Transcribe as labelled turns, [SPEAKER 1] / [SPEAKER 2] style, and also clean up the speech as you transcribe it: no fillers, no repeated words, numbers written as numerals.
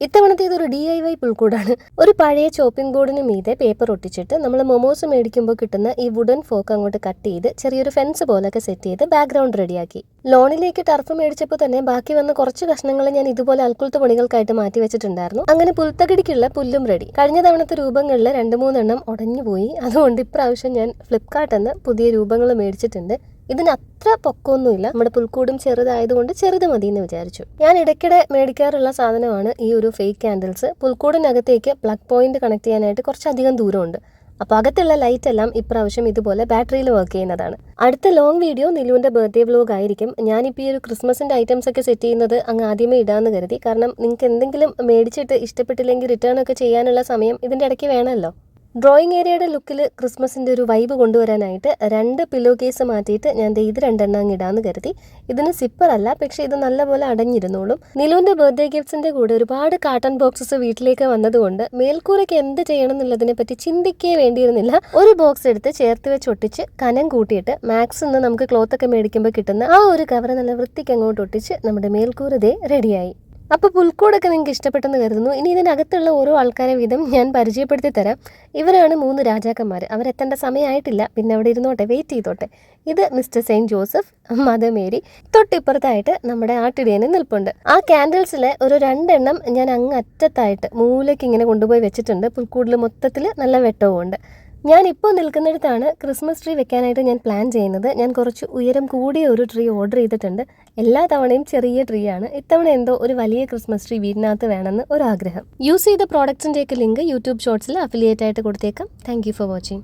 [SPEAKER 1] ഇത്തവണത്തെ ഇതൊരു DIY പുൽക്കൂടാണ്. ഒരു പഴയ ചോപ്പിംഗ് ബോർഡിന് മീതെ പേപ്പർ ഒട്ടിച്ചിട്ട് നമ്മൾ മൊമോസ് മേടിക്കുമ്പോൾ കിട്ടുന്ന ഈ വുഡൻ ഫോക്ക് അങ്ങോട്ട് കട്ട് ചെയ്ത് ചെറിയൊരു ഫെൻസ് പോലൊക്കെ സെറ്റ് ചെയ്ത് ബാക്ക്ഗ്രൗണ്ട് റെഡിയാക്കി. ലോണിലേക്ക് ടർഫ് മേടിച്ചപ്പോൾ തന്നെ ബാക്കി വന്ന കുറച്ച് കഷ്ണങ്ങൾ ഞാൻ ഇതുപോലെ അൽക്കുലത്ത് പണികൾക്കായിട്ട് മാറ്റി വെച്ചിട്ടുണ്ടായിരുന്നു. അങ്ങനെ പുൽത്തകിടിക്കുള്ള പുല്ലും റെഡി. കഴിഞ്ഞ തവണത്തെ രൂപങ്ങളിൽ 2-3 എണ്ണം ഉടഞ്ഞുപോയി. അതുകൊണ്ട് ഇപ്രാവശ്യം ഞാൻ ഫ്ലിപ്കാർട്ടിൽ പുതിയ രൂപങ്ങൾ മേടിച്ചിട്ടുണ്ട്. ഇതിന് അത്ര പൊക്കമൊന്നുമില്ല. നമ്മുടെ പുൽക്കൂടും ചെറുതായതുകൊണ്ട് ചെറുത് മതി എന്ന് വിചാരിച്ചു. ഞാൻ ഇടയ്ക്കിടെ മേടിക്കാറുള്ള സാധനമാണ് ഈ ഒരു ഫേക്ക് കാൻഡിൽസ്. പുൽക്കൂടിനകത്തേക്ക് പ്ലഗ് പോയിന്റ് കണക്ട് ചെയ്യാനായിട്ട് കുറച്ചധികം ദൂരമുണ്ട്. അപ്പോൾ അകത്തുള്ള ലൈറ്റ് എല്ലാം ഇപ്രാവശ്യം ഇതുപോലെ ബാറ്ററിയിൽ വർക്ക് ചെയ്യുന്നതാണ്. അടുത്ത ലോങ് വീഡിയോ നിലുവിൻ്റെ ബർത്ത്ഡേ വ്ലോഗ് ആയിരിക്കും. ഞാനിപ്പോൾ ഈ ഒരു ക്രിസ്മസിൻ്റെ ഐറ്റംസ് ഒക്കെ സെറ്റ് ചെയ്യുന്നത് അങ്ങ് ആദ്യമേ ഇടാമെന്ന് കരുതി. കാരണം നിങ്ങൾക്ക് എന്തെങ്കിലും മേടിച്ചിട്ട് ഇഷ്ടപ്പെട്ടില്ലെങ്കിൽ റിട്ടേൺ ഒക്കെ ചെയ്യാനുള്ള സമയം ഇതിൻ്റെ ഇടയ്ക്ക് വേണമല്ലോ. ഡ്രോയിങ് ഏരിയയുടെ ലുക്കിൽ ക്രിസ്മസിൻ്റെ ഒരു വൈബ് കൊണ്ടുവരാനായിട്ട് 2 പില്ലോ കേസ് മാറ്റിയിട്ട് ഞാൻ ഇത് 2 എണ്ണം ഇടാമെന്ന് കരുതി. ഇതിന് സിപ്പർ അല്ല, പക്ഷേ ഇത് നല്ലപോലെ അടഞ്ഞിരുന്നോളും. നിലുവിൻ്റെ ബർത്ത്ഡേ ഗിഫ്റ്റ്സിൻ്റെ കൂടെ ഒരുപാട് കാർട്ടൺ ബോക്സസ് വീട്ടിലേക്ക് വന്നതുകൊണ്ട് മേൽക്കൂരയ്ക്ക് എന്ത് ചെയ്യണം എന്നുള്ളതിനെ പറ്റി ചിന്തിക്കേ വേണ്ടിയിരുന്നില്ല. ഒരു ബോക്സ് എടുത്ത് ചേർത്ത് വെച്ച് ഒട്ടിച്ച് കനം കൂട്ടിയിട്ട് മാക്സിന്ന് നമുക്ക് ക്ലോത്ത് ഒക്കെ മേടിക്കുമ്പോൾ കിട്ടുന്ന ആ ഒരു കവർ നല്ല വൃത്തിക്ക് അങ്ങോട്ട് ഒട്ടിച്ച് നമ്മുടെ മേൽക്കൂര റെഡിയായി. അപ്പോൾ പുൽക്കൂടൊക്കെ നിങ്ങൾക്ക് ഇഷ്ടപ്പെട്ടെന്ന് കരുതുന്നു. ഇനി ഇതിനകത്തുള്ള ഓരോ ആൾക്കാരെ വീതം ഞാൻ പരിചയപ്പെടുത്തി തരാം. ഇവരാണ് 3 രാജാക്കന്മാർ. അവരെത്തേണ്ട സമയമായിട്ടില്ല, പിന്നെ അവിടെ ഇരുന്നോട്ടെ, വെയിറ്റ് ചെയ്തോട്ടെ. ഇത് mister Saint Joseph, Mother Mary. തൊട്ടിപ്പുറത്തായിട്ട് നമ്മുടെ ആട്ടിടിയന് നിൽപ്പുണ്ട്. ആ ക്യാൻഡിൽസിലെ ഒരു 2 എണ്ണം ഞാൻ അങ്ങ് അറ്റത്തായിട്ട് മൂലയ്ക്ക് ഇങ്ങനെ കൊണ്ടുപോയി വെച്ചിട്ടുണ്ട്. പുൽക്കൂടിൽ മൊത്തത്തിൽ നല്ല വെട്ടവും ഉണ്ട്. ഞാനിപ്പോൾ നിൽക്കുന്നിടത്താണ് ക്രിസ്മസ് ട്രീ വെക്കാനായിട്ട് ഞാൻ പ്ലാൻ ചെയ്യുന്നത്. ഞാൻ കുറച്ച് ഉയരം കൂടിയ ഒരു ട്രീ ഓർഡർ ചെയ്തിട്ടുണ്ട്. എല്ലാ തവണയും ചെറിയ ട്രീ ആണ്. ഇത്തവണ എന്തോ ഒരു വലിയ ക്രിസ്മസ് ട്രീ വീടിനകത്ത് വേണമെന്ന് ഒരാഗ്രഹം. യൂസ് ചെയ്ത പ്രോഡക്ട്സിൻ്റെയൊക്കെ ലിങ്ക് യൂട്യൂബ് ഷോർട്സിൽ അഫിലിയേറ്റ് ആയിട്ട് കൊടുത്തേക്കാം. Thank you for watching.